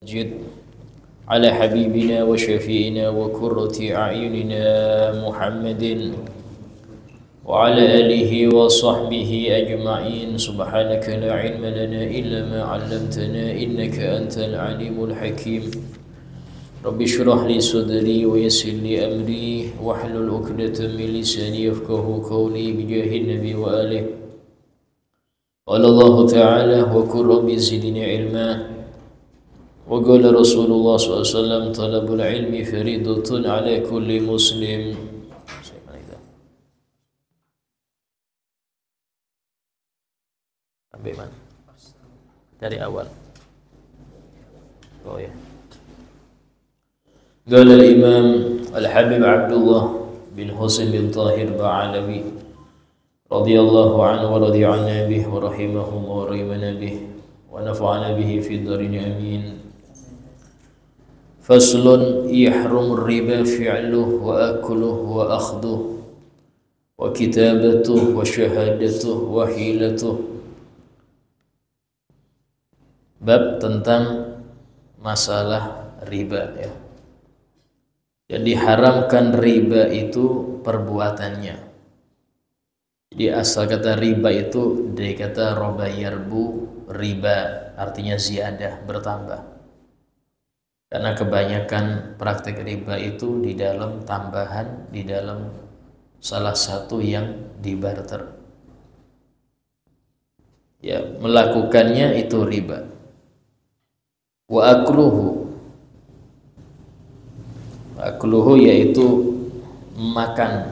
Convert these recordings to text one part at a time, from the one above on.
جد على حبيبنا وشفينا وقرة أعيننا محمد وعلى آله وصحبه أجمعين. سبحانك لا علم لنا إلا ما علمتنا إنك أنت العليم الحكيم. رب اشرح لي صدري ويسر لي أمري واحلل عقدة من لساني يفقهوا قولي بجاه النبي وآله. قال الله تعالى وقل رب زدني علما. وقال رسول الله صلى الله عليه وسلم طلب العلم فريضة على كل مسلم. Sampai mana? Dari awal. Oh ya. قال الإمام الحبيب عبد الله بن حسين بن طاهر بعلوي رضي الله عنه ورضي عنا به ورحمهم ورحمنا به ونفعنا به في الدارين آمين. فصل يحرم الربا فعله وأكله وأخذه وكتابته وشهادته وحيلته. Bab tentang masalah riba ya. Jadi haramkan riba itu perbuatannya. Jadi asal kata riba itu dari kata roba yarbu, riba artinya ziyadah, bertambah. Karena kebanyakan praktek riba itu di dalam tambahan, di dalam salah satu yang dibarter. Ya, melakukannya itu riba. Wa akluhu yaitu makan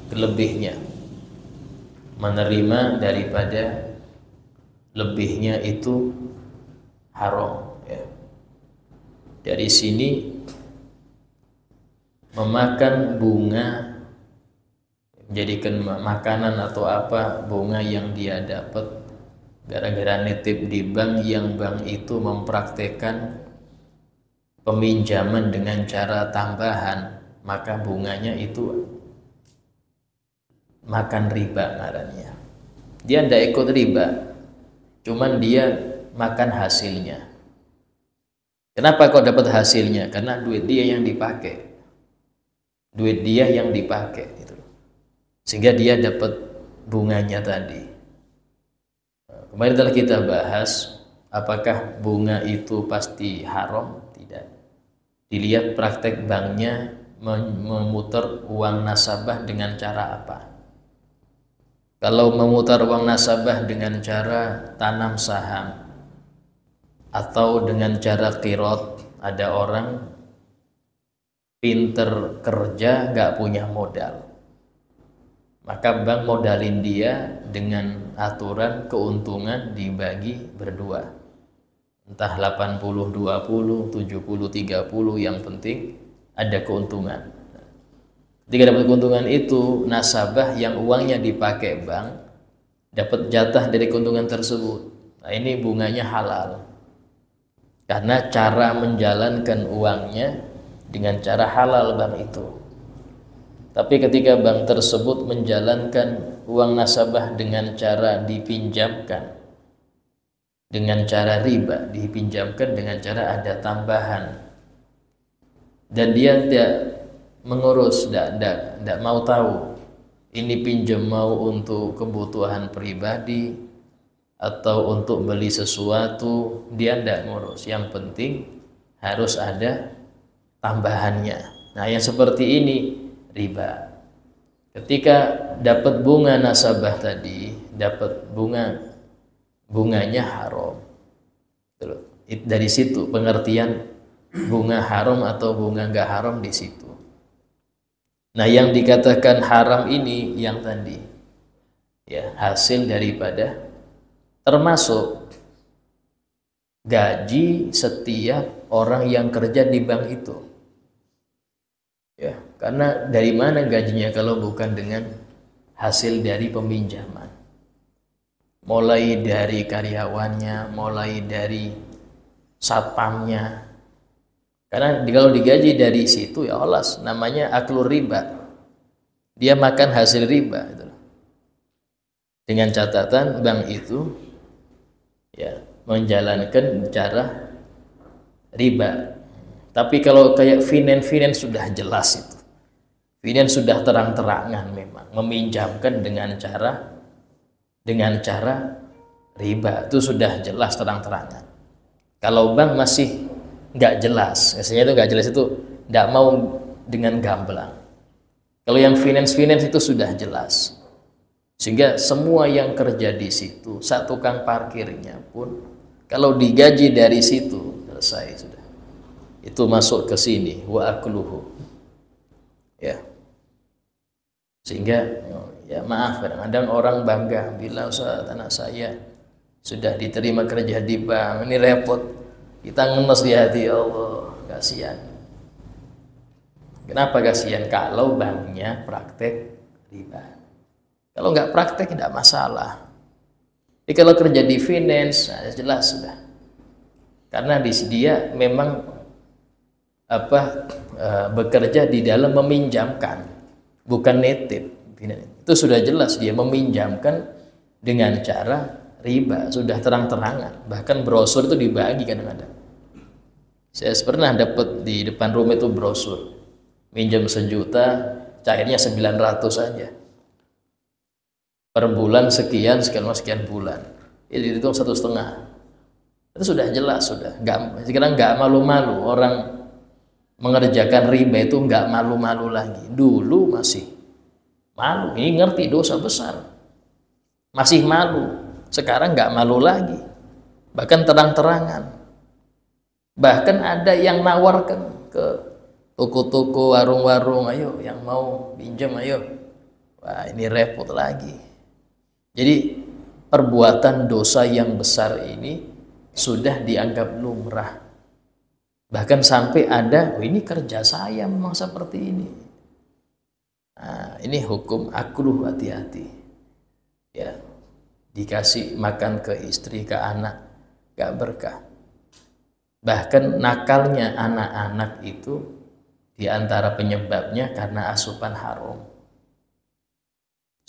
lebihnya, menerima daripada lebihnya itu haram ya. Dari sini memakan bunga, menjadikan makanan atau apa bunga yang dia dapat gara-gara nitip di bank, yang bank itu mempraktekkan peminjaman dengan cara tambahan, maka bunganya itu makan riba ngarannya. Dia tidak ikut riba, cuman dia makan hasilnya. Kenapa kok dapat hasilnya? Karena duit dia yang dipakai, duit dia yang dipakai itu, sehingga dia dapat bunganya tadi. Kemarin telah kita bahas apakah bunga itu pasti haram? Tidak. Dilihat praktek banknya memutar uang nasabah dengan cara apa. Kalau memutar uang nasabah dengan cara tanam saham atau dengan cara qirot, ada orang pinter kerja gak punya modal, maka bank modalin dia dengan aturan keuntungan dibagi berdua, entah 80-20, 70-30, yang penting ada keuntungan. Ketika dapat keuntungan itu, nasabah yang uangnya dipakai bank dapat jatah dari keuntungan tersebut. Nah, ini bunganya halal karena cara menjalankan uangnya dengan cara halal bank itu. Tapi ketika bank tersebut menjalankan uang nasabah dengan cara dipinjamkan, dengan cara riba, dipinjamkan dengan cara ada tambahan, dan dia tidak mengurus, tidak mau tahu ini pinjam mau untuk kebutuhan pribadi atau untuk beli sesuatu, dia tidak ngurus. Yang penting harus ada tambahannya. Nah, yang seperti ini riba. Ketika dapat bunga nasabah tadi, dapat bunganya haram. Dari situ pengertian bunga haram atau bunga nggak haram di situ. Nah, yang dikatakan haram ini yang tadi ya, hasil daripada termasuk gaji setiap orang yang kerja di bank itu. Ya, karena dari mana gajinya kalau bukan dengan hasil dari peminjaman? Mulai dari karyawannya, mulai dari satpamnya. Karena kalau digaji dari situ ya Allah, namanya aklur riba. Dia makan hasil riba itu. Dengan catatan bank itu ya menjalankan cara riba. Tapi kalau kayak finance sudah jelas itu. Finance sudah terang-terangan memang meminjamkan dengan cara riba, itu sudah jelas terang-terangan. Kalau bank masih nggak jelas, biasanya itu nggak jelas itu nggak mau dengan gamblang. Kalau yang finance itu sudah jelas, sehingga semua yang kerja di situ, satu tukang parkirnya pun kalau digaji dari situ selesai sudah. Itu masuk ke sini wa akluhu. Ya. Sehingga ya maaf, kadang-kadang orang bangga bila Ustaz anak saya sudah diterima kerja di bank, ini repot. Kita ngenes di hati, ya Allah, kasihan. Kenapa kasihan? Kalau banknya praktek riba. Kalau nggak praktek tidak masalah. Jadi kalau kerja di finance, nah, jelas sudah. Karena dia memang bekerja di dalam meminjamkan, bukan nitip. Itu sudah jelas dia meminjamkan dengan cara riba, sudah terang-terangan. Bahkan brosur itu dibagi kadang-kadang. Saya pernah dapat di depan rumah itu brosur, minjam 1 juta, cairnya 900 saja. Per bulan sekian bulan. Itu dihitung 1,5. Itu sudah jelas sudah. Sekarang nggak malu-malu orang mengerjakan riba itu, nggak malu-malu lagi. Dulu masih malu, ini ngerti dosa besar, masih malu. Sekarang nggak malu lagi, bahkan terang-terangan. Bahkan ada yang nawarkan ke toko-toko, warung-warung, ayo yang mau pinjam ayo. Wah, ini repot lagi. Jadi perbuatan dosa yang besar ini sudah dianggap lumrah. Bahkan sampai ada, oh ini kerja saya memang seperti ini. Nah, ini hukum akluh, hati-hati. Ya, dikasih makan ke istri, ke anak, gak berkah. Bahkan nakalnya anak-anak itu diantara penyebabnya karena asupan haram.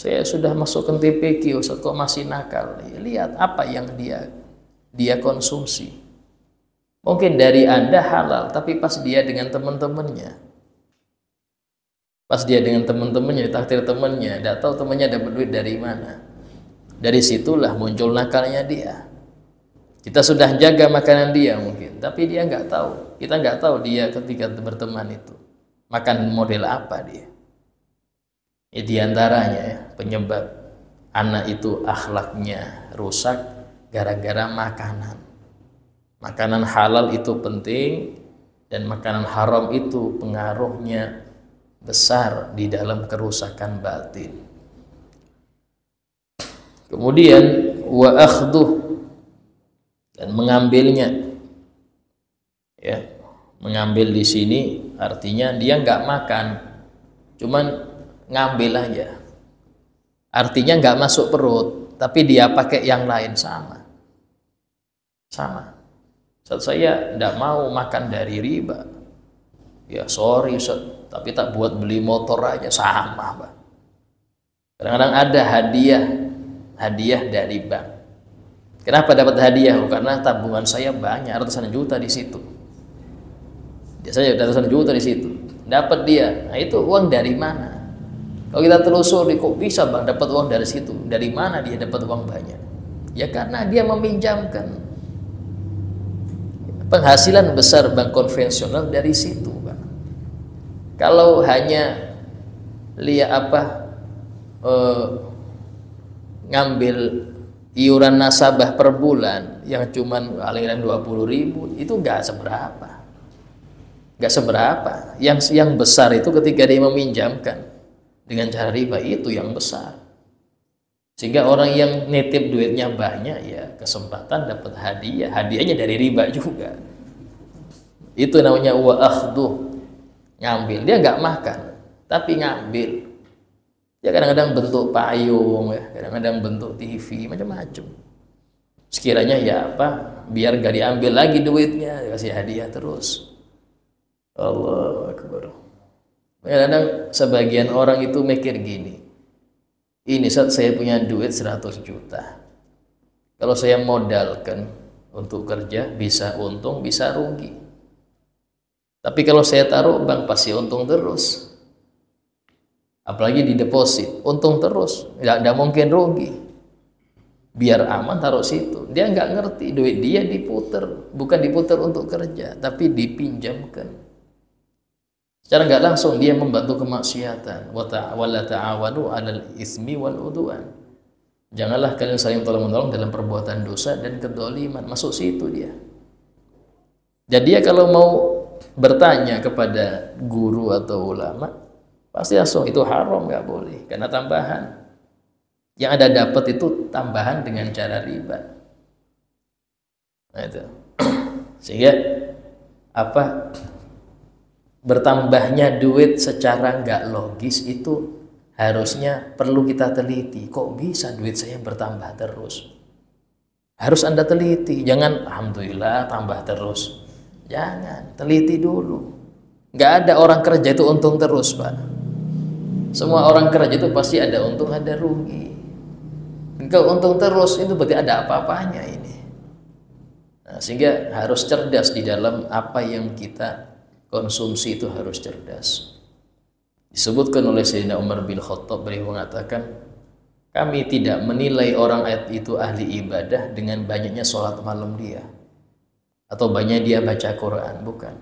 Saya sudah masukkan TPQ, Ustaz kok masih nakal? Ya, lihat apa yang dia konsumsi. Mungkin dari Anda halal, tapi pas dia dengan teman-temannya, ditakdir temannya, tidak tahu temannya dapat duit dari mana. Dari situlah muncul nakalnya dia. Kita sudah jaga makanan dia mungkin, tapi dia nggak tahu. Kita nggak tahu dia ketika berteman itu makan model apa dia. Ya, diantaranya ya, penyebab anak itu akhlaknya rusak gara-gara makanan. Makanan halal itu penting dan makanan haram itu pengaruhnya besar di dalam kerusakan batin. Kemudian wa akhduh, dan mengambilnya. Ya, mengambil di sini artinya dia nggak makan, cuman ngambil aja. Artinya nggak masuk perut, tapi dia pakai yang lain sama. Saat saya nggak mau makan dari riba, ya sorry Ustaz, tapi tak buat beli motor aja sama, Pak. Kadang-kadang ada hadiah dari bank. Kenapa dapat hadiah? Karena tabungan saya banyak, ratusan juta di situ. Biasanya ratusan juta di situ. Dapat dia. Nah, itu uang dari mana? Kalau kita telusuri, kok bisa Bang dapat uang dari situ? Dari mana dia dapat uang banyak? Ya karena dia meminjamkan. Penghasilan besar bank konvensional dari situ, Bang. Kalau hanya lihat ngambil iuran nasabah per bulan yang cuman paling 20.000, itu nggak seberapa. Yang besar itu ketika dia meminjamkan dengan cara riba, itu yang besar. Sehingga orang yang nitip duitnya banyak, ya kesempatan dapat hadiahnya dari riba juga. Itu namanya wa akhduh, ngambil. Dia nggak makan tapi ngambil. Ya kadang-kadang bentuk payung, ya kadang-kadang bentuk TV, macam-macam. Sekiranya ya biar gak diambil lagi duitnya, kasih hadiah terus. Allahu Akbar. Kadang-kadang sebagian orang itu mikir gini, ini saat saya punya duit 100 juta, kalau saya modalkan untuk kerja bisa untung bisa rugi. Tapi kalau saya taruh bank pasti untung terus. Apalagi di deposit, untung terus, nggak mungkin rugi. Biar aman taruh situ. Dia nggak ngerti duit dia diputer, bukan diputer untuk kerja, tapi dipinjamkan. Secara nggak langsung dia membantu kemaksiatan. Wala ta'awanu 'alal ismi wal udwan. Janganlah kalian saling tolong-menolong dalam perbuatan dosa dan kedzaliman. Masuk situ dia. Jadi dia kalau mau bertanya kepada guru atau ulama, pasti langsung itu haram, nggak boleh, karena tambahan. Yang Anda dapat itu tambahan dengan cara riba. Nah itu. Sehingga apa? Bertambahnya duit secara nggak logis itu harusnya perlu kita teliti. Kok bisa duit saya bertambah terus? Harus Anda teliti. Jangan alhamdulillah tambah terus. Jangan, teliti dulu. Nggak ada orang kerja itu untung terus, Pak. Semua orang kerja itu pasti ada untung, ada rugi. Kalau untung terus itu berarti ada apa-apanya ini. Nah, sehingga harus cerdas di dalam apa yang kita konsumsi, itu harus cerdas. Disebutkan oleh Sayyidina Umar bin Khattab, beliau mengatakan, kami tidak menilai orang itu ahli ibadah dengan banyaknya sholat malam dia, atau banyak dia baca Quran, bukan.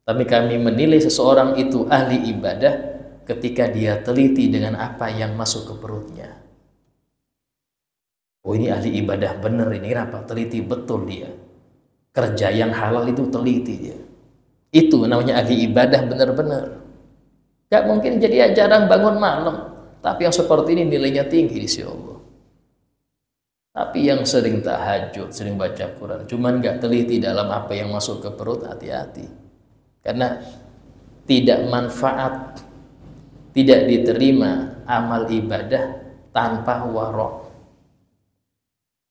Tapi kami menilai seseorang itu ahli ibadah ketika dia teliti dengan apa yang masuk ke perutnya. Oh ini ahli ibadah bener ini, kenapa? Teliti betul dia. Kerja yang halal itu teliti dia. Itu namanya ahli ibadah bener-bener. Gak mungkin jadi jarang bangun malam, tapi yang seperti ini nilainya tinggi di sisi Allah. Tapi yang sering tahajud, sering baca Quran, cuman gak teliti dalam apa yang masuk ke perut, hati-hati. Karena tidak manfaat, tidak diterima amal ibadah tanpa warok.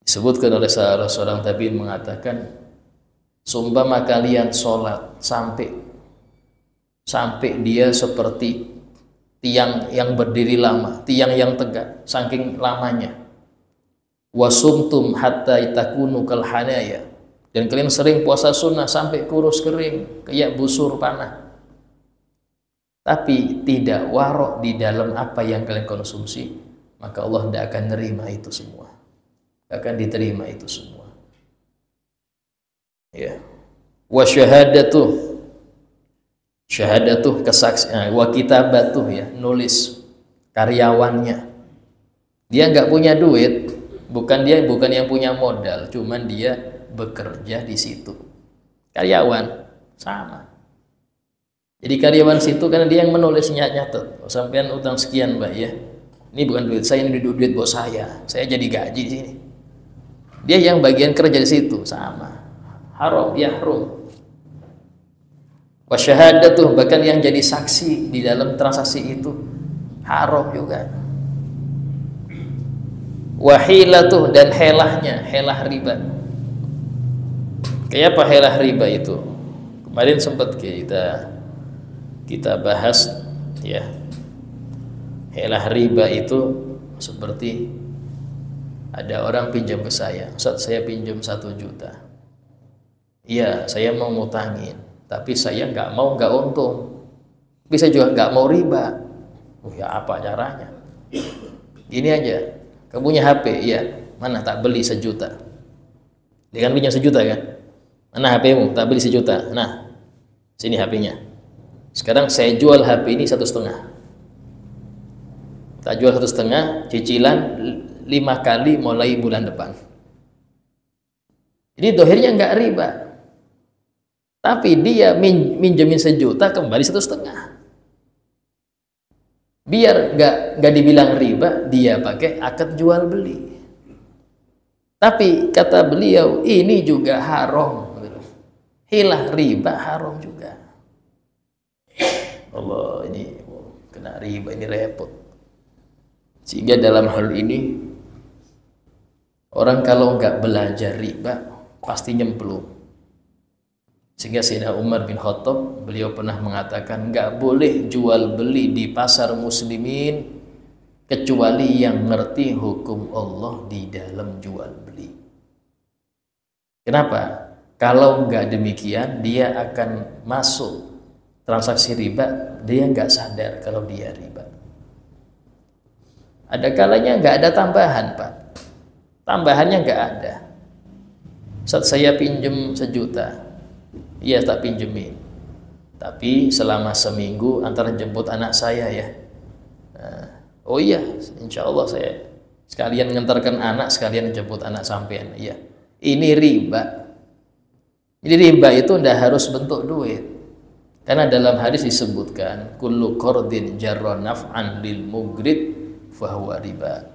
Disebutkan oleh salah seorang tabi'in mengatakan, seumpama kalian sholat sampai dia seperti tiang yang berdiri lama, tiang yang tegak, saking lamanya. Wasumtum hatta takunu kal hanaya, dan kalian sering puasa sunnah sampai kurus kering kayak busur panah, tapi tidak warok di dalam apa yang kalian konsumsi, maka Allah tidak akan nerima itu semua, akan diterima itu semua. Ya, wa syahadatuh kesaksian, wa kitabatuh, ya, nulis karyawannya. Dia nggak punya duit, bukan yang punya modal, cuman dia bekerja di situ. Karyawan sama. Jadi karyawan situ karena dia yang menulisnya, nyatet. Oh, sampean utang sekian, Mbak, ya. Ini bukan duit saya, ini duit bos saya. Saya jadi gaji di sini. Dia yang bagian kerja di situ, sama. Haram, yahrum. Wasyahadatuh, bahkan yang jadi saksi di dalam transaksi itu haram juga. Wahilatuh, dan helahnya, helah riba. Kayak apa helah riba itu? Kemarin sempat kita bahas, ya. Helah riba itu seperti ada orang pinjam ke saya, Ustaz, saya pinjam 1 juta. Iya, saya mau ngutangin, tapi saya nggak untung. Bisa juga nggak mau riba. Oh ya, apa caranya? Gini aja, kamu punya HP, iya. Mana, tak beli 1 juta. Dia kan pinjam 1 juta kan? Mana HP-mu? Tak beli 1 juta. Nah, sini HP-nya. Sekarang saya jual HP ini 1,5. Tak jual 1,5, cicilan 5 kali mulai bulan depan. Ini dohirnya nggak riba, tapi dia minjemin 1 juta, kembali 1,5. Biar nggak dibilang riba, dia pakai akad jual beli. Tapi kata beliau ini juga haram. Hilah riba haram juga. Allah, ini kena riba, ini repot. Sehingga dalam hal ini orang kalau nggak belajar riba pasti nyemplung. Sehingga Sayyidina Umar bin Khattab, beliau pernah mengatakan nggak boleh jual beli di pasar muslimin kecuali yang ngerti hukum Allah di dalam jual beli. Kenapa? Kalau nggak demikian, dia akan masuk transaksi riba, dia nggak sadar kalau dia riba. Ada kalanya nggak ada tambahan, Pak. Tambahannya nggak ada. Saat saya pinjem 1 juta, iya tak pinjemin. Tapi selama seminggu antara jemput anak saya ya. Nah, oh iya, insya Allah saya sekalian ngantarkan anak, sekalian jemput anak sampean. Iya, ini riba. Jadi riba itu ndak harus bentuk duit. Karena dalam hadis disebutkan kullu qardin jarra naf'an lil mugrid fahuwa riba.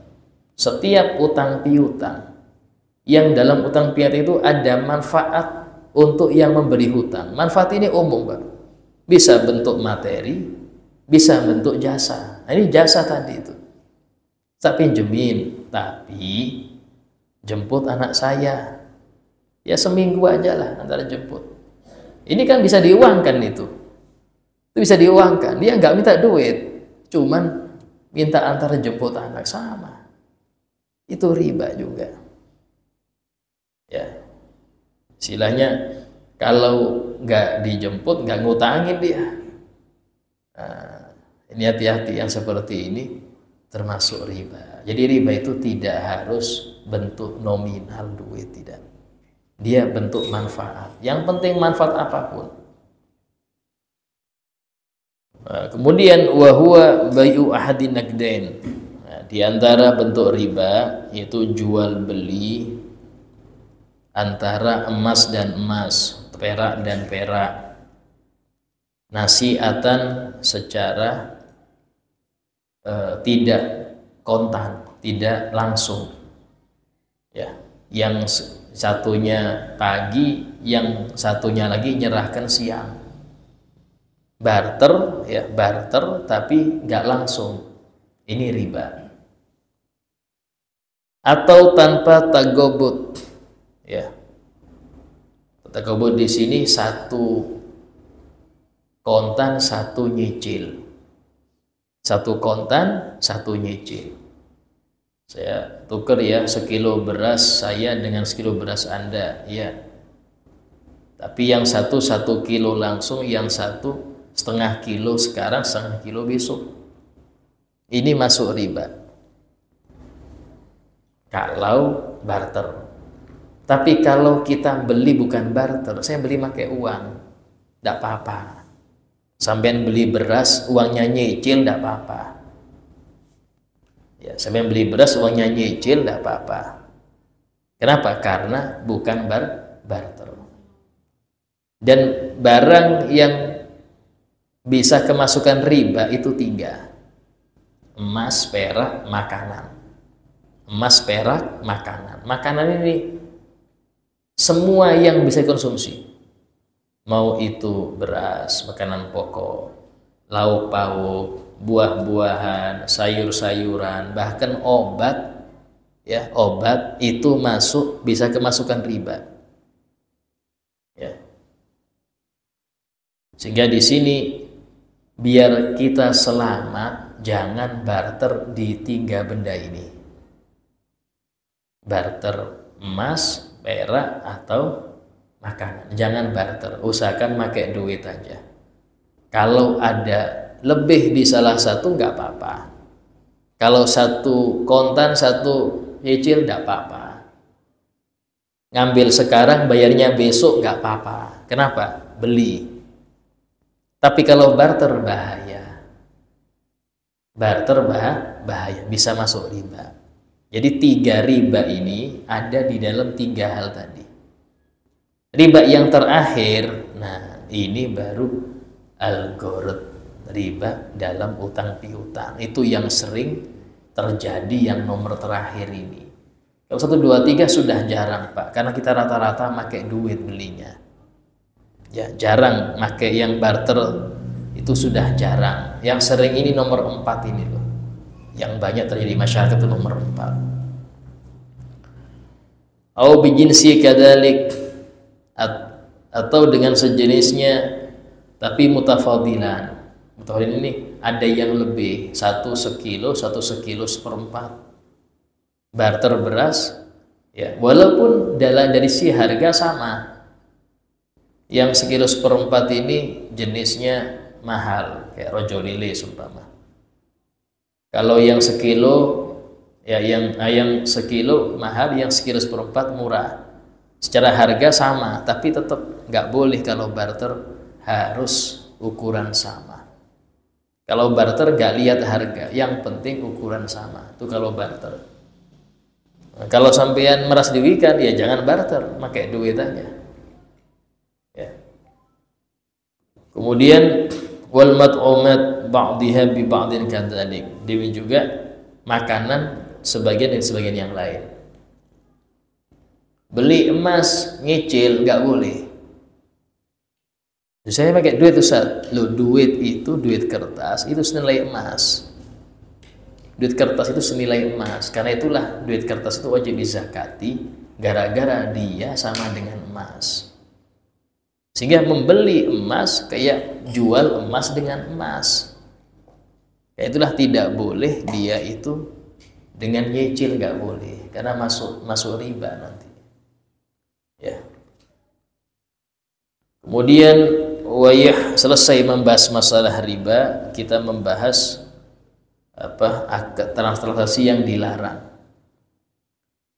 Setiap utang piutang yang dalam utang piutang itu ada manfaat untuk yang memberi hutang. Manfaat ini umum, Pak. Bisa bentuk materi, bisa bentuk jasa. Nah, ini jasa tadi itu. Tak pinjemin, tapi jemput anak saya. Ya seminggu aja lah antara jemput. Ini kan bisa diuangkan itu. Itu bisa diuangkan. Dia nggak minta duit, cuman minta antara jemput anak sama. Itu riba juga. Ya, istilahnya kalau nggak dijemput nggak ngutangin dia. Nah, ini hati-hati yang seperti ini termasuk riba. Jadi riba itu tidak harus bentuk nominal duit, tidak. Dia bentuk manfaat. Yang penting manfaat apapun. Nah, kemudian wahwa bayu ahadin naqdain. Nah, di antara bentuk riba yaitu jual beli antara emas dan emas, perak dan perak. Nasi'atan secara tidak kontan, tidak langsung. Ya, yang satunya pagi, yang satunya lagi nyerahkan siang. Barter, ya barter, tapi nggak langsung. Ini riba. Atau tanpa tagobut, ya. Tagobut di sini satu kontan, satu nyicil. Satu kontan, satu nyicil. Saya tuker ya 1 kilo beras saya dengan 1 kilo beras Anda, ya. Tapi yang satu 1 kilo langsung, yang satu setengah kilo sekarang, setengah kilo besok. Ini masuk riba. Kalau barter. Tapi kalau kita beli bukan barter, saya beli pakai uang, tidak apa-apa. Sampean beli beras, uangnya nyicil, tidak apa-apa. Ya, sampean beli beras, uangnya nyicil, tidak apa-apa. Kenapa? Karena bukan barter. Dan barang yang bisa kemasukan riba itu 3. Emas, perak, makanan. Emas, perak, makanan. Makanan ini semua yang bisa dikonsumsi. Mau itu beras, makanan pokok, lauk pauk, buah-buahan, sayur-sayuran, bahkan obat, ya obat itu masuk, bisa kemasukan riba. Ya. Sehingga di sini biar kita selamat, jangan barter di 3 benda ini. Barter emas, perak, atau makanan. Jangan barter, usahakan pakai duit aja. Kalau ada lebih di salah satu nggak apa-apa. Kalau satu kontan, satu nyicil nggak apa-apa. Ngambil sekarang, bayarnya besok nggak apa-apa. Kenapa? Beli. Tapi kalau barter bahaya. Barter bahaya, bisa masuk riba. Jadi 3 riba ini ada di dalam 3 hal tadi. Riba yang terakhir, nah ini baru al-ghurr, riba dalam utang piutang. Itu yang sering terjadi, yang nomor terakhir ini. Kalau 1, 2, 3 sudah jarang, Pak, karena kita rata-rata pakai duit belinya. Ya, jarang pakai yang barter, itu sudah jarang. Yang sering ini nomor 4 ini loh. Yang banyak terjadi masyarakat itu nomor 4. Au bijinsi kadalik, atau dengan sejenisnya tapi mutafadilan. Mutafadilan ini ada yang lebih, 1 sekilo, 1 sekilo 1/4. Barter beras, ya walaupun dari si harga sama, Yang sekilo seperempat ini jenisnya mahal, kayak rojo lele seumpama. Kalau yang sekilo, ya yang sekilo mahal, yang sekilo seperempat murah. Secara harga sama, tapi tetap nggak boleh kalau barter harus ukuran sama. Kalau barter nggak lihat harga, yang penting ukuran sama. Itu kalau barter. Nah, kalau sampean meras diwikan, ya jangan barter, pakai duit aja. Ya. Kemudian wal mat'umat ba'dihha bi ba'din kadzalik. Demi juga makanan sebagian dan sebagian yang lain. Beli emas nyicil nggak boleh. Saya pakai duit Ustaz. Loh, duit itu duit kertas itu senilai emas. Duit kertas itu senilai emas. Karena itulah duit kertas itu wajib dizakati gara-gara dia sama dengan emas. Sehingga membeli emas kayak jual emas dengan emas. Kayak itulah tidak boleh dia itu dengan nyicil, nggak boleh, karena masuk riba nanti. Ya. Kemudian selesai membahas masalah riba, kita membahas transaksi yang dilarang.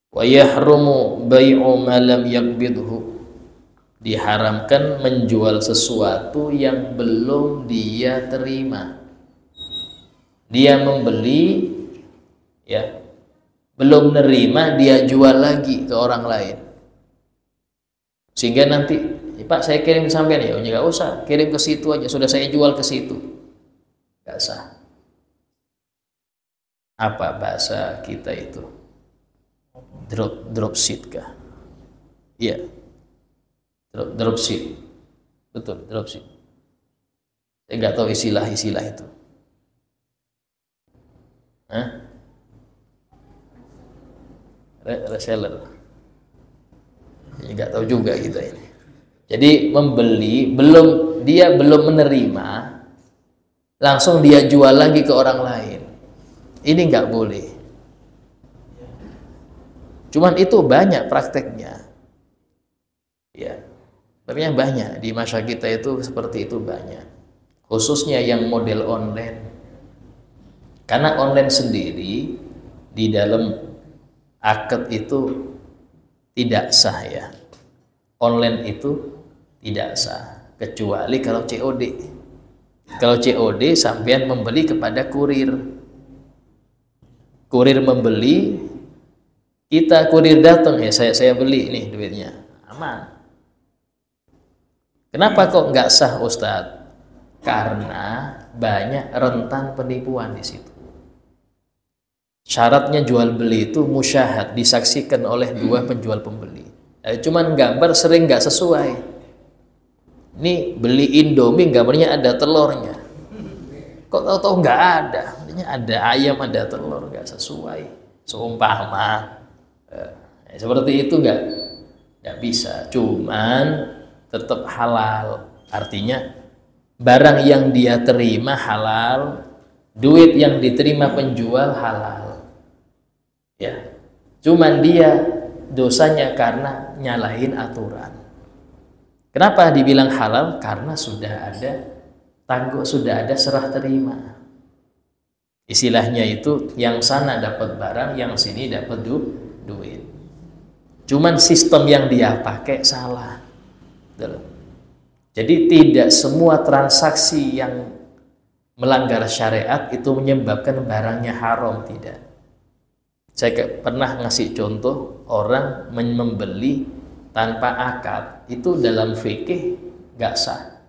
Wa yahrumu bai'u ma lam yaqbidhu. Diharamkan menjual sesuatu yang belum dia terima. Dia membeli, ya, belum nerima, dia jual lagi ke orang lain. Sehingga nanti, Pak, saya kirim ke sampean, ya nggak usah, kirim ke situ aja, sudah saya jual ke situ. Nggak sah. Apa bahasa kita itu? Dropship kah? Iya. Dropship, betul, dropship. Saya nggak tahu istilah itu. Reseller, nggak tahu juga kita ini. Jadi membeli, dia belum menerima, langsung dia jual lagi ke orang lain. Ini nggak boleh. Cuman itu banyak prakteknya, ya. Sebenarnya banyak di masa kita itu seperti itu, banyak, khususnya yang model online. Karena online sendiri di dalam akad itu tidak sah, ya. Online itu tidak sah kecuali kalau COD. Kalau COD sampean membeli kepada kurir. Kurir membeli, kita kurir datang, ya saya beli nih duitnya, aman. Kenapa kok nggak sah, Ustadz? Karena banyak rentan penipuan di situ. Syaratnya jual beli itu musyahad, disaksikan oleh dua penjual pembeli. Cuman gambar sering nggak sesuai. Ini beli Indomie, gambarnya ada telurnya. Kok tahu-tahu nggak ada? Artinya ada ayam, ada telur, nggak sesuai. Seumpama seperti itu nggak bisa. Cuman tetap halal, artinya barang yang dia terima halal, duit yang diterima penjual halal, ya. Cuman dia dosanya karena nyalahin aturan. Kenapa dibilang halal? Karena sudah ada serah terima. Istilahnya itu yang sana dapat barang, yang sini dapat duit. Cuman sistem yang dia pakai salah. Jadi tidak semua transaksi yang melanggar syariat itu menyebabkan barangnya haram, tidak. Saya pernah ngasih contoh orang membeli tanpa akad, itu dalam fikih nggak sah.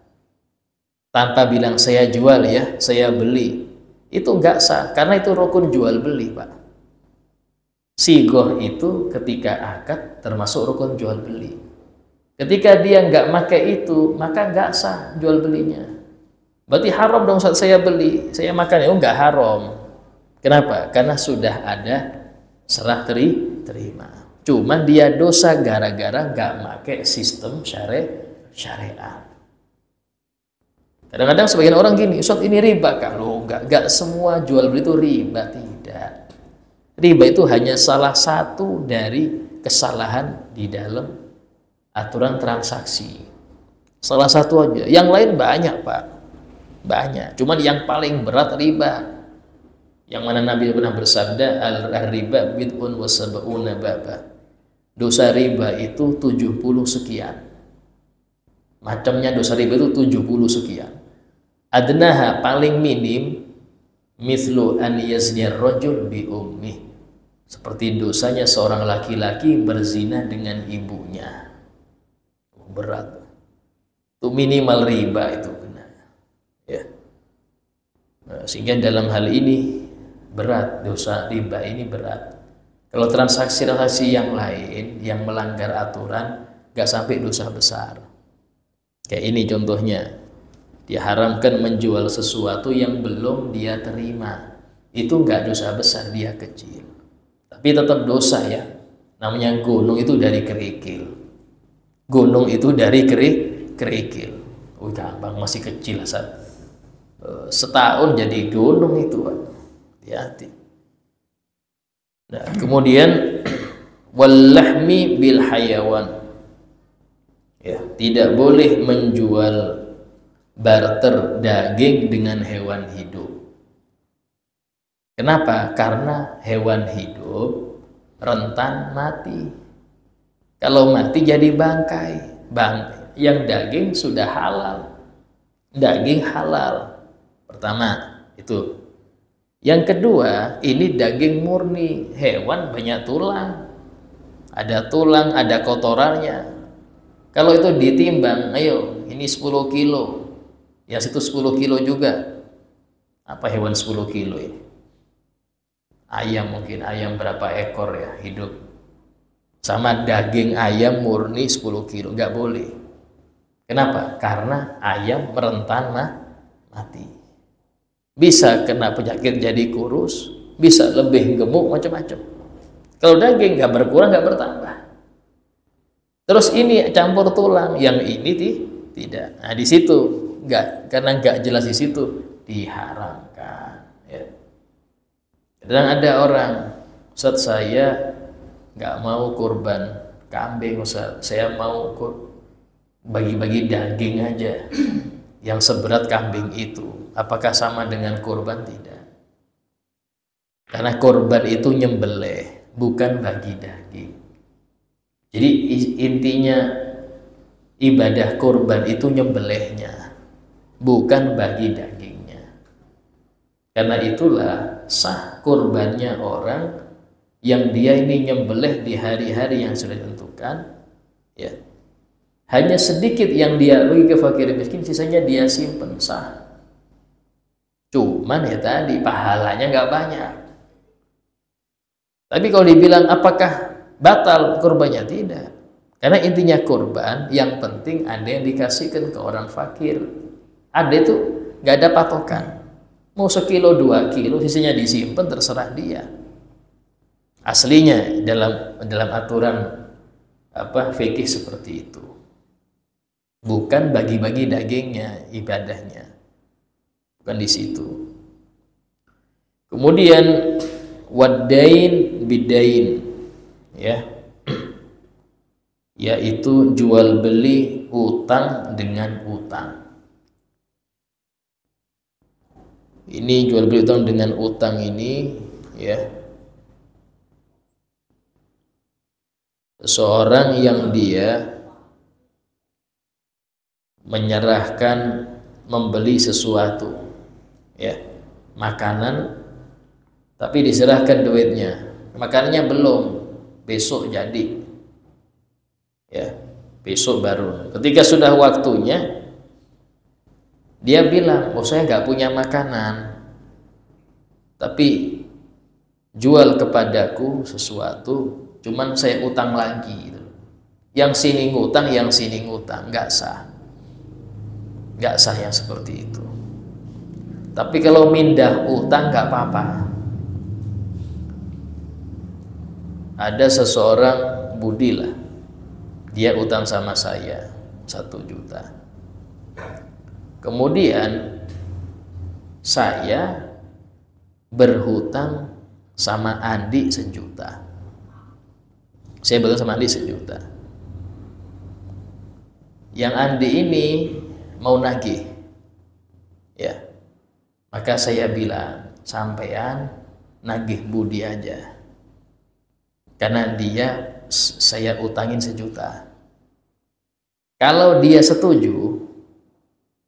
Tanpa bilang saya jual, ya, saya beli, itu nggak sah, karena itu rukun jual beli, Pak. Sigoh itu ketika akad termasuk rukun jual beli. Ketika dia nggak pakai itu, maka nggak sah jual belinya. Berarti haram dong saat saya beli, saya makan. Oh, nggak haram. Kenapa? Karena sudah ada serah terima. Cuman dia dosa gara-gara nggak pakai sistem syariat. Kadang-kadang sebagian orang gini, Ustaz, ini riba. Kalau nggak semua jual beli itu riba, tidak. Riba itu hanya salah satu dari kesalahan di dalam aturan transaksi. Salah satu aja. Yang lain banyak, Pak. Banyak. Cuman yang paling berat riba. Yang mana Nabi pernah bersabda, al-riba bid'un wa sab'una baba. Dosa riba itu 70 sekian. Macamnya dosa riba itu 70 sekian. Adnaha paling minim mithlu an yazniyar rajul bi ummih. Seperti dosanya seorang laki-laki berzina dengan ibunya. Berat. Itu minimal riba itu. Ya. Sehingga dalam hal ini berat, dosa riba ini berat. Kalau transaksi-transaksi yang lain yang melanggar aturan gak sampai dosa besar. Kayak ini contohnya, diharamkan menjual sesuatu yang belum dia terima. Itu gak dosa besar, dia kecil. Tapi tetap dosa ya. Namanya gunung itu dari kerikil. Gunung itu dari kerikil. Oh gampang, masih kecil asal. Setahun jadi gunung itu, Pak. Hati-hati. Nah, kemudian wallahmi bil hayawan. Ya, tidak boleh menjual barter daging dengan hewan hidup. Kenapa? Karena hewan hidup rentan mati. Kalau mati jadi bangkai. Yang daging sudah halal. Daging halal. Pertama, itu. Yang kedua, ini daging murni. Hewan banyak tulang. Ada tulang, ada kotorannya. Kalau itu ditimbang, ayo, ini 10 kilo. Yang situ 10 kilo juga. Apa hewan 10 kilo ini? Ayam mungkin, ayam berapa ekor ya hidup. Sama daging ayam murni 10 kilo, nggak boleh. Kenapa? Karena ayam rentan mati. Bisa kena penyakit jadi kurus, bisa lebih gemuk, macam-macam. Kalau daging nggak berkurang, nggak bertambah. Terus ini campur tulang, yang ini tidak. Nah di situ nggak, karena nggak jelas di situ diharamkan. Ya. Dan ada orang, Ustaz saya nggak mau kurban kambing, Ustaz. Saya mau bagi-bagi daging aja yang seberat kambing itu. Apakah sama dengan kurban? Tidak. Karena kurban itu nyembelih, bukan bagi daging. Jadi intinya ibadah kurban itu nyembelihnya, bukan bagi dagingnya. Karena itulah sah kurbannya orang yang dia ini nyembelih di hari-hari yang sudah ditentukan, ya. Hanya sedikit yang dia bagi ke fakir miskin, sisanya dia simpen, sah. Cuman ya tadi pahalanya nggak banyak. Tapi kalau dibilang apakah batal kurbannya? Tidak. Karena intinya kurban yang penting ada yang dikasihkan ke orang fakir. Ada itu nggak ada patokan. Mau 1 kilo 2 kilo sisanya disimpan, terserah dia. Aslinya dalam aturan fikih seperti itu. Bukan bagi-bagi dagingnya, ibadahnya. Bukan di situ. Kemudian wadain bidain, ya, yaitu jual beli utang dengan utang. Ini jual beli utang dengan utang ini, ya, seorang yang dia menyerahkan membeli sesuatu, ya, makanan, tapi diserahkan duitnya, makanannya belum, besok jadi, ya, besok baru. Ketika sudah waktunya, dia bilang, oh saya nggak punya makanan, tapi jual kepadaku sesuatu, cuman saya utang lagi. Yang sini ngutang, yang sini ngutang, nggak sah. Nggak sah yang seperti itu. Tapi kalau mindah utang nggak apa-apa. Ada seseorang budi lah, dia utang sama saya 1 juta. Kemudian saya berhutang sama Andi 1 juta. Saya berhutang sama Andi 1 juta. yang Andi ini mau nagih, ya, maka saya bilang sampean nagih Budi aja, karena dia saya utangin 1 juta. Kalau dia setuju,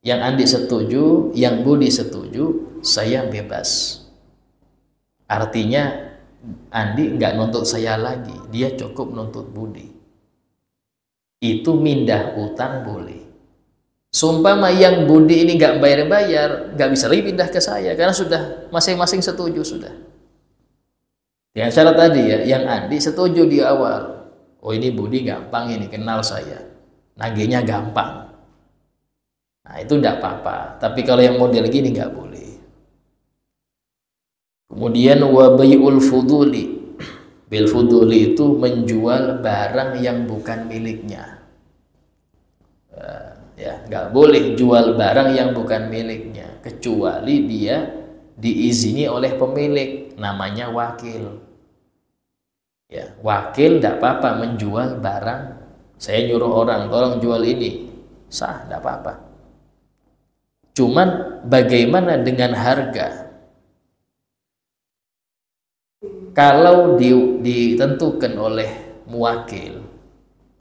yang Andi setuju, yang Budi setuju, saya bebas. Artinya Andi nggak nuntut saya lagi, dia cukup nuntut Budi. Itu mindah utang boleh. Sumpama yang Budi ini nggak bayar-bayar, nggak bisa lagi pindah ke saya, karena sudah masing-masing setuju sudah. Yang syarat tadi ya, yang Andi setuju di awal. Oh ini Budi gampang ini, kenal saya, nagihnya gampang. Nah itu nggak apa-apa. Tapi kalau yang model gini nggak boleh. Kemudian wabayul fuduli, bil fuduli itu menjual barang yang bukan miliknya. Ya nggak boleh jual barang yang bukan miliknya, kecuali dia diizini oleh pemilik, namanya wakil. Ya wakil nggak apa-apa menjual barang. Saya nyuruh orang tolong jual ini, sah, nggak apa-apa. Cuman bagaimana dengan harga? Kalau ditentukan oleh muwakil,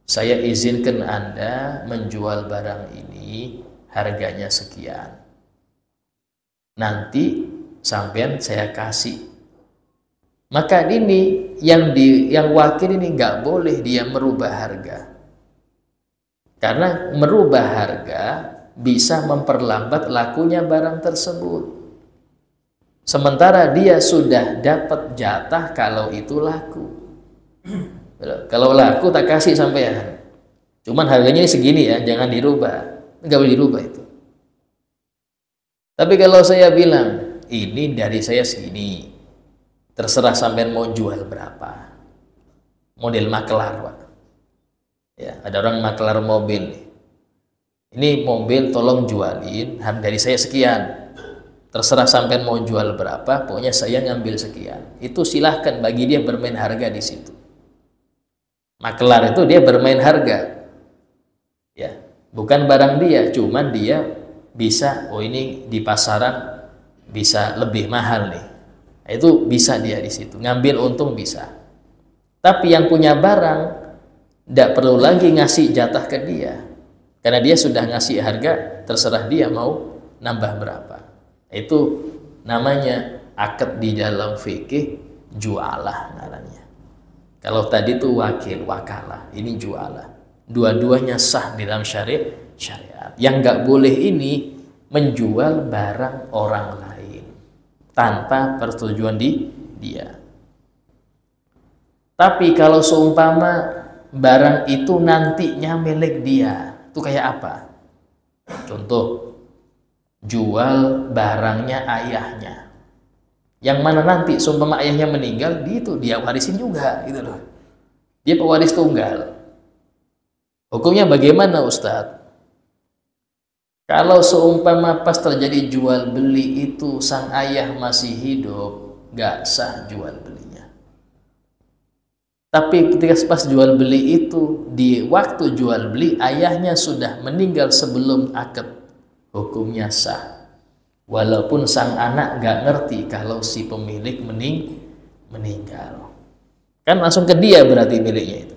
saya izinkan Anda menjual barang ini harganya sekian. Nanti sampean saya kasih. Maka ini yang wakil ini nggak boleh dia merubah harga. Karena merubah harga bisa memperlambat lakunya barang tersebut. Sementara dia sudah dapat jatah kalau itu laku. Kalau laku tak kasih sampean. Cuman harganya ini segini ya, jangan dirubah. Nggak boleh dirubah itu. Tapi kalau saya bilang, ini dari saya segini, terserah sampean mau jual berapa. Model makelar, Pak. Ya, ada orang makelar mobil nih. Ini mobil tolong jualin, dari saya sekian. Terserah sampean mau jual berapa, pokoknya saya ngambil sekian. Itu silahkan, bagi dia bermain harga di situ. Makelar itu dia bermain harga. Ya, bukan barang dia, cuman dia bisa, oh ini di pasaran bisa lebih mahal nih. Itu bisa dia di situ, ngambil untung bisa. Tapi yang punya barang tidak perlu lagi ngasih jatah ke dia. Karena dia sudah ngasih harga, terserah dia mau nambah berapa. Itu namanya akad di dalam fikih jualah namanya. Kalau tadi itu wakil, wakalah, ini jualah. Dua-duanya sah di dalam syariat. Yang nggak boleh ini menjual barang orang lain tanpa persetujuan dia. Tapi kalau seumpama barang itu nantinya milik dia, itu kayak apa? Contoh, jual barangnya ayahnya, yang mana nanti seumpama ayahnya meninggal, dia warisin juga gitu loh. Dia pewaris tunggal. Hukumnya bagaimana Ustadz? Kalau seumpama pas terjadi jual beli itu sang ayah masih hidup, gak sah jual belinya. Tapi ketika pas jual beli itu, di waktu jual beli ayahnya sudah meninggal sebelum akad, hukumnya sah. Walaupun sang anak nggak ngerti kalau si pemilik meninggal. Kan langsung ke dia berarti miliknya itu.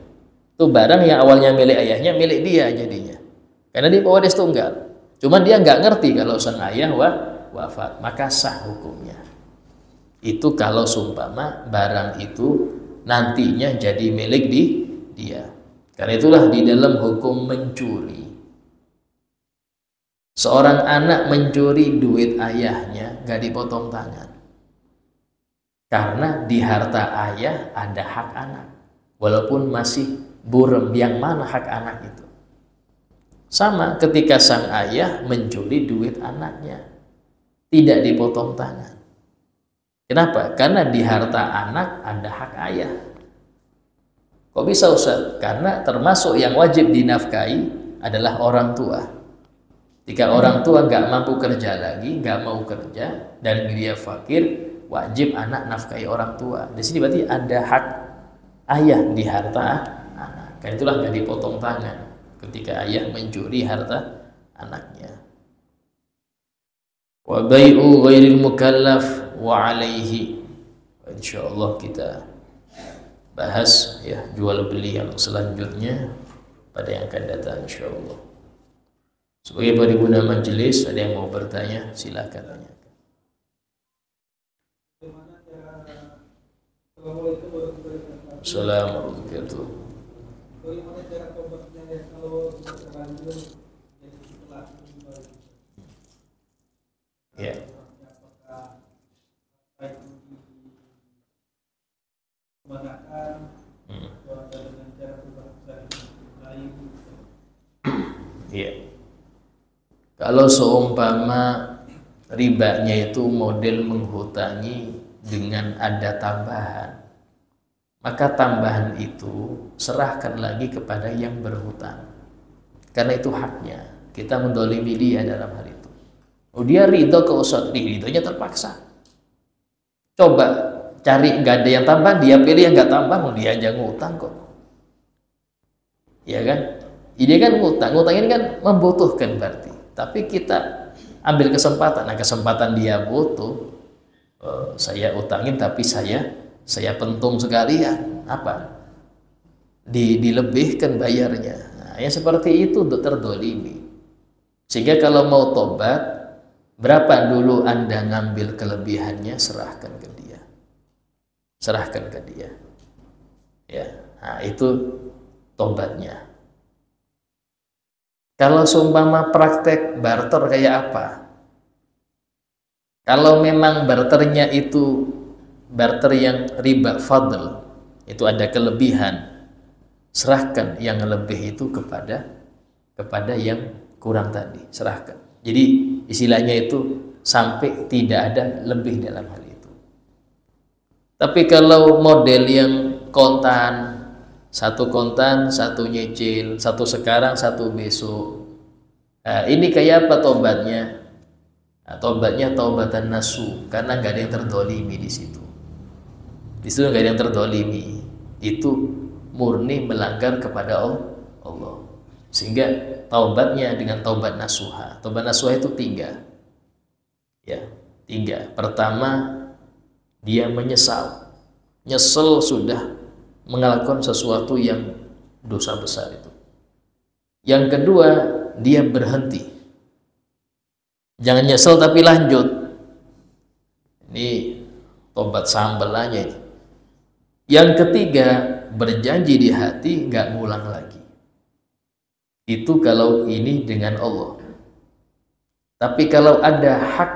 Itu barang yang awalnya milik ayahnya, milik dia jadinya. Karena dia pewaris tunggal. Cuman dia nggak ngerti kalau sang ayah wafat, maka sah hukumnya. Itu kalau seumpama barang itu nantinya jadi milik dia. Karena itulah di dalam hukum mencuri. Seorang anak mencuri duit ayahnya, gak dipotong tangan. Karena di harta ayah ada hak anak. Walaupun masih buram, yang mana hak anak itu. Sama ketika sang ayah mencuri duit anaknya, tidak dipotong tangan. Kenapa? Karena di harta anak ada hak ayah. Kok bisa Ustaz? Karena termasuk yang wajib dinafkahi adalah orang tua. Jika orang tua nggak mampu kerja lagi, nggak mau kerja, dan dia fakir, wajib anak nafkahi orang tua. Di sini berarti ada hak ayah di harta anak. Karena itulah nggak dipotong tangan. ketika ayah mencuri harta anaknya. Wa bai'u ghairil mukallaf wa alaihi. Insyaallah kita bahas ya jual beli yang selanjutnya pada yang akan datang insyaallah. Sebagai paripurna majelis, ada yang mau bertanya silakan tanya. Assalamualaikum warahmatullahi wabarakatuh. Bagaimana cara tobatnya kalau terlanjur jadi setelah kembali? Ya. Iya. Kalau seumpama ribanya itu model menghutangi dengan ada tambahan, maka tambahan itu serahkan lagi kepada yang berhutang, karena itu haknya. Kita mendolimi dia dalam hal itu. Oh, dia ridho ke ustadz, ridhonya terpaksa. Coba cari nggak ada yang tambah, dia pilih yang nggak tambah, dia aja ngutang kok, ya kan? Ini kan ngutang ini kan membutuhkan berarti. Tapi kita ambil kesempatan, nah kesempatan dia butuh, saya utangin tapi saya pentung sekalian, apa? Dilebihkan bayarnya. Nah, yang seperti itu untuk terdolimi. Sehingga kalau mau tobat, berapa dulu Anda ngambil kelebihannya, serahkan ke dia. Serahkan ke dia. Ya, nah itu tobatnya. Kalau seumpama praktek barter kayak apa? Kalau memang barternya itu barter yang riba fadl, itu ada kelebihan, serahkan yang lebih itu kepada yang kurang tadi, serahkan. Jadi istilahnya itu sampai tidak ada lebih dalam hal itu. Tapi kalau model yang kontan, satu kontan, satu nyicil, satu sekarang, satu besok, nah, ini kayak apa tobatnya? Nah, tobatnya taubatan nasu, karena nggak ada yang terdolimi di situ. Di situ nggak ada yang terdolimi, itu murni melanggar kepada Allah. Sehingga taubatnya dengan taubat nasuha. Taubat nasuha itu 3. Ya, 3. Pertama, dia menyesal. Nyesel sudah melakukan sesuatu yang dosa besar itu. Yang kedua, dia berhenti. Jangan nyesel tapi lanjut. Ini tobat sambelannya ini. Yang ketiga, berjanji di hati nggak ngulang lagi. Itu kalau ini dengan Allah. Tapi kalau ada hak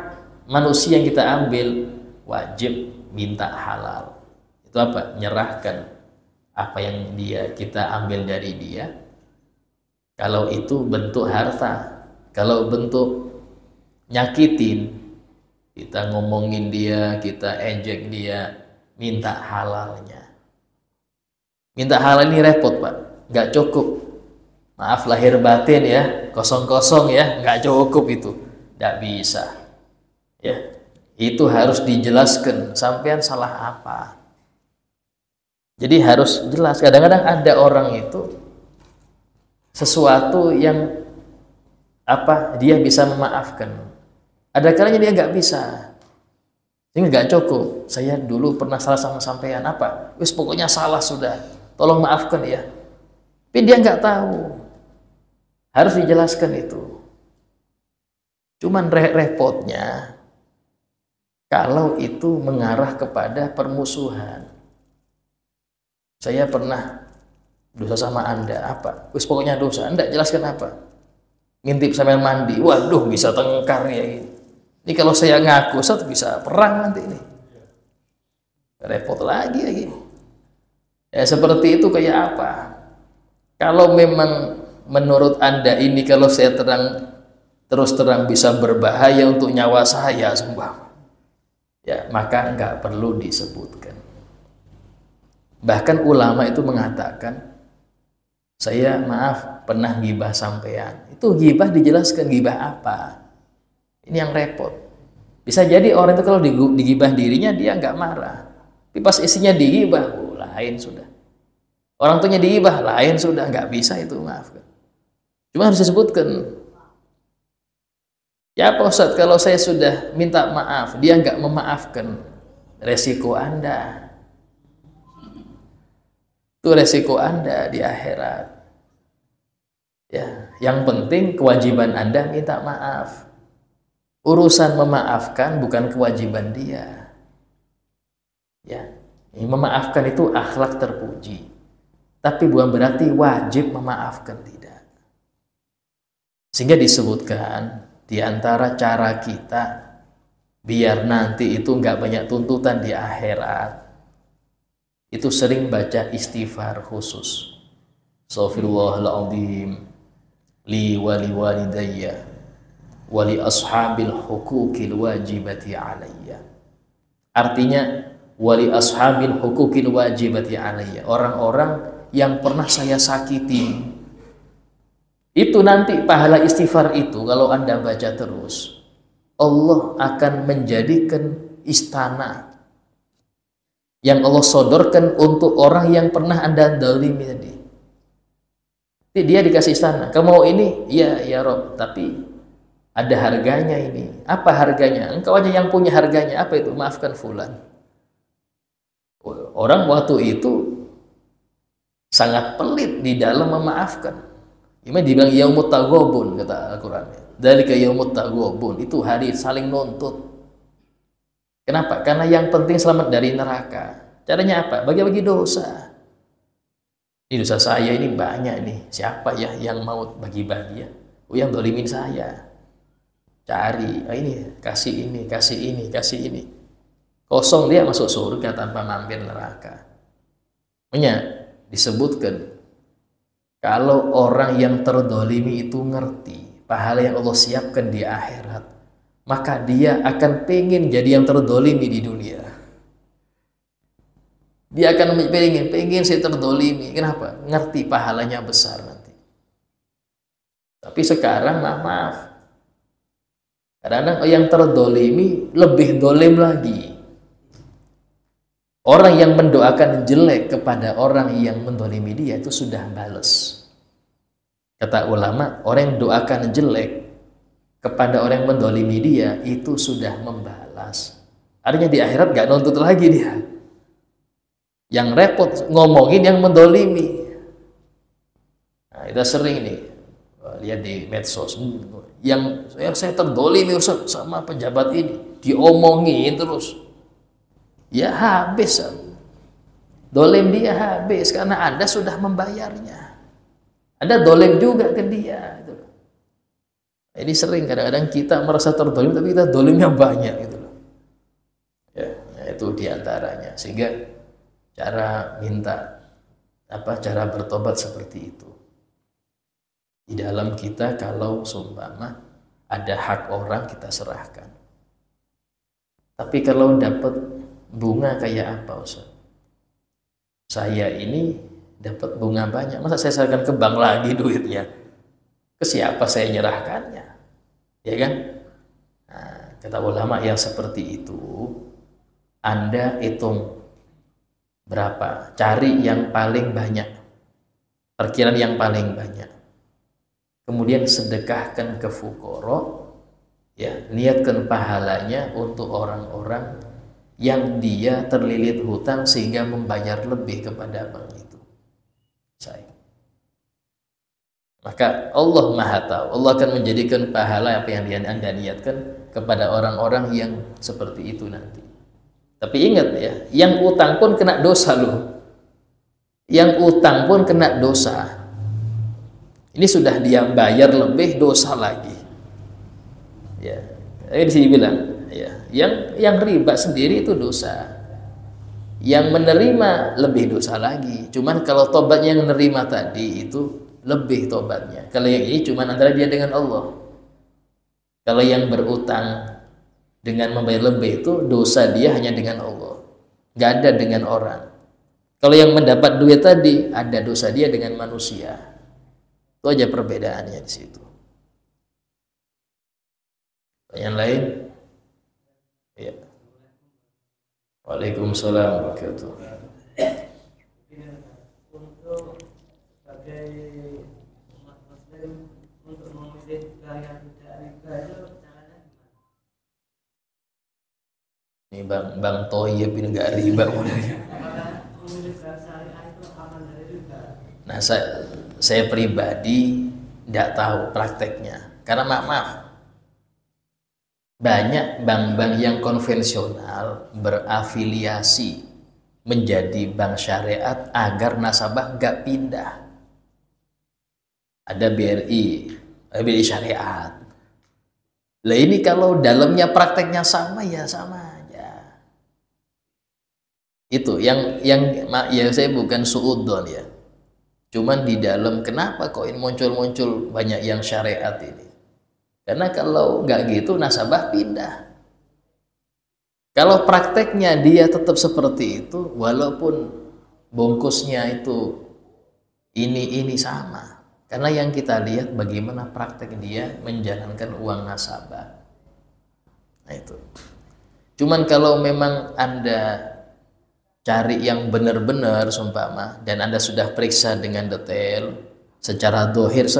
manusia yang kita ambil, wajib minta halal. Itu apa? Nyerahkan apa yang kita ambil dari dia. Kalau itu bentuk harta, kalau bentuk nyakitin, kita ngomongin dia, kita ejek dia, minta halalnya. Minta halal ini repot, Pak. Nggak cukup. Maaf lahir batin ya, kosong-kosong ya, nggak cukup itu, nggak bisa. Ya, itu harus dijelaskan. Sampean salah apa? Jadi harus jelas. Kadang-kadang ada orang itu sesuatu yang apa dia bisa memaafkan. Ada kalanya dia nggak bisa. Ini nggak cukup. Saya dulu pernah salah sama sampean apa? Wis pokoknya salah sudah. Tolong maafkan ya. Tapi dia nggak tahu. Harus dijelaskan itu. Cuman repotnya kalau itu mengarah kepada permusuhan. Saya pernah dosa sama Anda apa? Wis pokoknya dosa. Anda jelaskan apa? Ngintip sambil mandi. Waduh, bisa tengkar ya ini. Ini kalau saya ngaku, saya bisa perang nanti ini. Repot lagi. Ya seperti itu kayak apa? Kalau memang menurut Anda ini kalau saya terus terang bisa berbahaya untuk nyawa saya, sumpah. Ya, maka nggak perlu disebutkan. Bahkan ulama itu mengatakan, saya maaf pernah gibah sampean. Itu gibah dijelaskan gibah apa. Ini yang repot. Bisa jadi orang itu kalau digibah dirinya dia nggak marah. Tapi pas isinya digibah, lain sudah. Orang tuanya digibah, lain sudah, nggak bisa itu, maafkan. Cuma harus disebutkan. Ya Pak Ustadz, kalau saya sudah minta maaf, dia nggak memaafkan, resiko Anda. Itu resiko Anda di akhirat. Ya, yang penting kewajiban Anda minta maaf. Urusan memaafkan bukan kewajiban dia. Ya, memaafkan itu akhlak terpuji. Tapi bukan berarti wajib memaafkan, tidak. Sehingga disebutkan di antara cara kita biar nanti itu nggak banyak tuntutan di akhirat, itu sering baca istighfar khusus. Astaghfirullahaladzim li wali walidayya wali ashabil hukukil wajibati alayya. Artinya wali ashabil hukukil wajibati alayya, orang-orang yang pernah saya sakiti. Itu nanti pahala istighfar itu kalau Anda baca terus, Allah akan menjadikan istana yang Allah sodorkan untuk orang yang pernah Anda zalimi tadi. Dia dikasih istana. Kamu mau ini? Ya, ya Rob, tapi ada harganya ini. Apa harganya? Engkau aja yang punya harganya. Apa itu? Maafkan fulan. Orang waktu itu sangat pelit di dalam memaafkan. Ini dibilang yaumut taghabun, kata Al-Quran. Dzalika yaumut taghabun, itu hari saling nuntut. Kenapa? Karena yang penting selamat dari neraka. Caranya apa? Bagi-bagi dosa. Ini dosa saya ini banyak nih. Siapa ya yang mau bagi-bagi ya? Oh, yang dolimin saya. Cari, ini, kasih ini, kasih ini, kasih ini. Kosong dia masuk surga tanpa mampir neraka. Makanya disebutkan, kalau orang yang terdolimi itu ngerti pahala yang Allah siapkan di akhirat, maka dia akan pengen jadi yang terdolimi di dunia. Dia akan pengen saya terdolimi. Kenapa? Ngerti pahalanya besar nanti. Tapi sekarang maaf. Kadang-kadang yang terdolimi lebih dolim lagi. Orang yang mendoakan jelek kepada orang yang mendolimi dia itu sudah bales. Kata ulama, orang yang doakan jelek kepada orang yang mendolimi dia itu sudah membalas. Artinya di akhirat gak nuntut lagi dia. Yang repot ngomongin yang mendolimi. Nah, kita sering nih lihat di medsos, yang saya terdolimi Ustaz sama pejabat ini, diomongin terus. Ya habis, dolim dia habis karena Anda sudah membayarnya. Anda dolim juga ke dia. Ini sering kadang-kadang kita merasa terdolim tapi kita dolimnya banyak gitu loh. Ya, itu diantaranya. Sehingga cara minta cara bertobat seperti itu. Di dalam kita kalau seumpama ada hak orang kita serahkan. Tapi kalau dapat bunga kayak apa Ustaz? Saya ini dapat bunga banyak, masa saya serahkan ke bank lagi duitnya? Ke siapa saya nyerahkannya? Ya kan? Nah, kata ulama yang seperti itu, Anda hitung berapa, cari yang paling banyak, perkiraan yang paling banyak, kemudian sedekahkan ke fuqara, ya, niatkan pahalanya untuk orang-orang yang dia terlilit hutang sehingga membayar lebih kepada bank itu. Maka Allah Maha Tahu, Allah akan menjadikan pahala apa yang Anda niatkan kepada orang-orang yang seperti itu nanti. Tapi ingat ya, yang utang pun kena dosa loh. Yang utang pun kena dosa. Ini sudah dia bayar lebih, dosa lagi. Ya, di sini bilang, ya, yang riba sendiri itu dosa. Yang menerima lebih dosa lagi. Cuman kalau tobatnya yang menerima tadi itu lebih tobatnya. Kalau yang ini cuman antara dia dengan Allah. Kalau yang berutang dengan membayar lebih itu dosa dia hanya dengan Allah, nggak ada dengan orang. Kalau yang mendapat duit tadi ada dosa dia dengan manusia. Itu aja perbedaannya di situ. Yang lain? Ya. Waalaikumsalam warahmatullahi wabarakatuh. Untuk sebagai umat muslim Ini Bang Toyib ini nggak riba. Nah, saya pribadi tidak tahu prakteknya, karena maaf, banyak bank-bank yang konvensional berafiliasi menjadi bank syariat agar nasabah nggak pindah. Ada BRI syariat. Lah ini kalau dalamnya prakteknya sama ya sama aja. Itu yang ya saya bukan suudzon ya. Cuman di dalam kenapa kok ini muncul banyak yang syariat ini? Karena kalau nggak gitu nasabah pindah. Kalau prakteknya dia tetap seperti itu, walaupun bungkusnya itu ini sama. Karena yang kita lihat bagaimana praktek dia menjalankan uang nasabah. Nah itu. Cuman kalau memang Anda cari yang benar-benar seumpama dan Anda sudah periksa dengan detail secara dohir,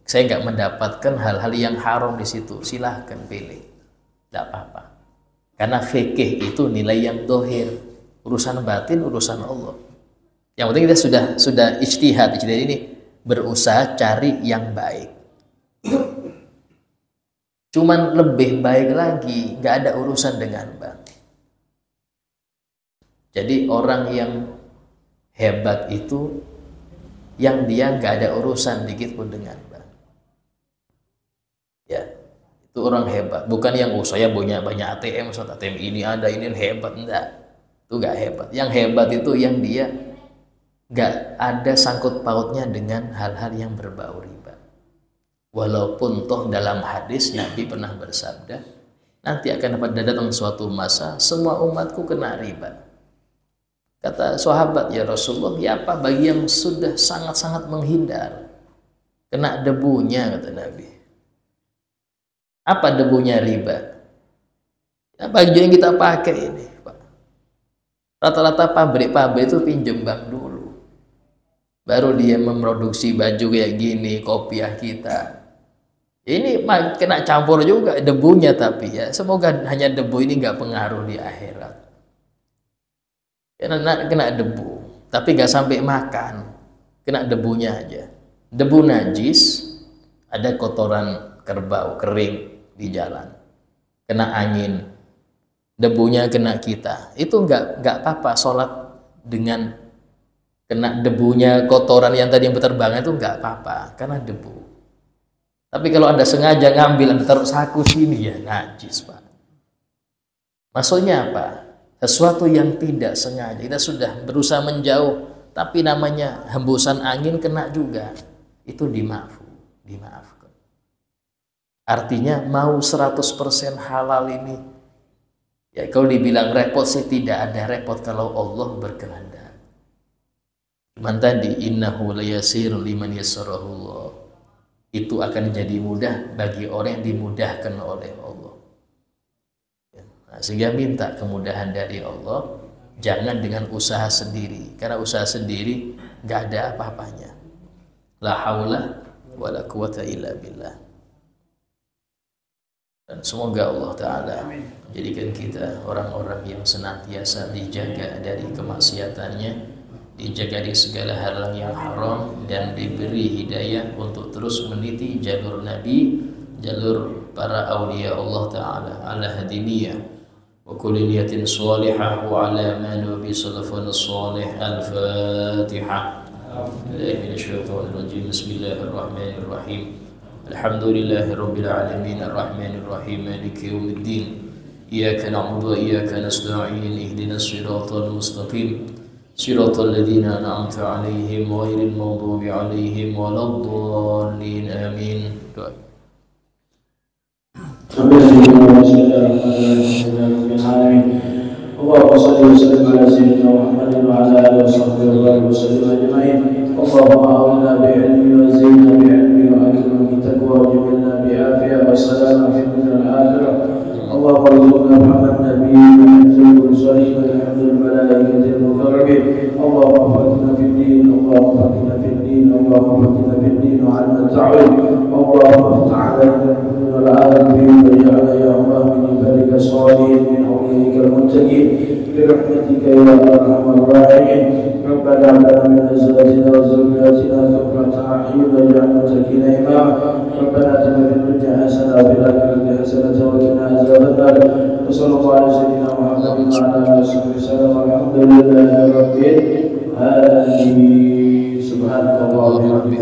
saya nggak mendapatkan hal-hal yang haram di situ, silahkan pilih. Tidak apa-apa, karena fikih itu nilai yang dohir, urusan batin urusan Allah. Yang penting kita sudah ijtihad ini berusaha cari yang baik. Cuman lebih baik lagi nggak ada urusan dengan bank. Jadi orang yang hebat itu yang dia nggak ada urusan dikit pun dengan bank. Ya. Itu orang hebat, bukan yang saya punya banyak ATM, ATM ini ada, ini hebat, enggak. Itu enggak hebat. Yang hebat itu yang dia enggak ada sangkut pautnya dengan hal-hal yang berbau riba. Walaupun toh dalam hadis Nabi pernah bersabda, nanti akan datang suatu masa semua umatku kena riba. Kata sahabat, ya Rasulullah, ya apa bagi yang sudah sangat-sangat menghindar, kena debunya, kata Nabi. Apa debunya riba? Ya, baju yang kita pakai ini, Pak. Rata-rata pabrik-pabrik itu pinjam bank dulu. Baru dia memproduksi baju kayak gini, kopiah kita. Ini kena campur juga debunya, tapi ya semoga hanya debu ini nggak pengaruh di akhirat. Kena debu, tapi nggak sampai makan, kena debunya aja. Debu najis, ada kotoran kerbau kering di jalan, kena angin, debunya kena kita, itu nggak apa-apa sholat dengan kena debunya kotoran yang tadi yang berterbangan itu nggak apa-apa karena debu. Tapi kalau Anda sengaja ngambil, Anda taruh saku sini, ya najis, Pak. Maksudnya apa? Sesuatu yang tidak sengaja, kita sudah berusaha menjauh, tapi namanya hembusan angin kena juga, itu dimaafkan. Artinya mau 100% halal ini, ya kalau dibilang repot sih tidak ada repot kalau Allah berkehendak. Cuman tadi innahu layasir liman yassarahullah, itu akan jadi mudah bagi orang yang dimudahkan oleh Allah. Nah, sehingga minta kemudahan dari Allah, jangan dengan usaha sendiri, karena usaha sendiri nggak ada apa-apanya. La haula wala quwata illa billah. Dan semoga Allah Ta'ala menjadikan kita orang-orang yang senantiasa dijaga dari kemaksiatannya, dijaga dari segala hal yang haram, dan diberi hidayah untuk terus meniti jalur Nabi, jalur para awliya Allah Ta'ala ala hadiniyah wa kulli niyatin salihah wa ala ma nabi salafun salih. Al-Fatihah. Bismillahirrahmanirrahim. Alhamdulillahi Rabbil Alamin, Ar-Rahmanir-Rahim, Maliki Yawmiddin. Iyyaka na'budu wa iyyaka nasta'in. Ihdinas siratal mustaqim, siratal ladzina an'amta 'alaihim ghairil maghdubi 'alaihim waladdallin. Amin. Doa. Allahumma shalli wa sallim ala sayyidina Muhammadin wa ala alihi wa sahbihi wa sallim ajma'in. Allahumma awwilna bi'ilmi wa zidna bi'ilmi wa akrimna bitaqwa wa jibna bi'afiyah wa salama fi dunya al-akhirah. Allahumma arzuqna Muhammad nabiyyin wa hifzil mursalin wa hifzil malaikatil muqarrabin. Allahumma faqihna fid din, Allahumma faqihna fid din, Allahumma faqihna fid din wa 'allimna at-ta'wil. اللهم افتح علينا من العارفين واجعلنا يا الله من عبادك الصالحين من أوليائك المتقين برحمتك يا أرحم الراحمين. ربنا هب لنا من أزواجنا وذرياتنا قرة أعين واجعلنا متقين إماما. ربنا آتنا في الدنيا حسنة وفي الآخرة حسنة وقنا عذاب النار. وصلى الله على سيدنا محمد وعلى آله وصحبه وسلم والحمد لله رب العالمين. سبحانك اللهم وبحمدك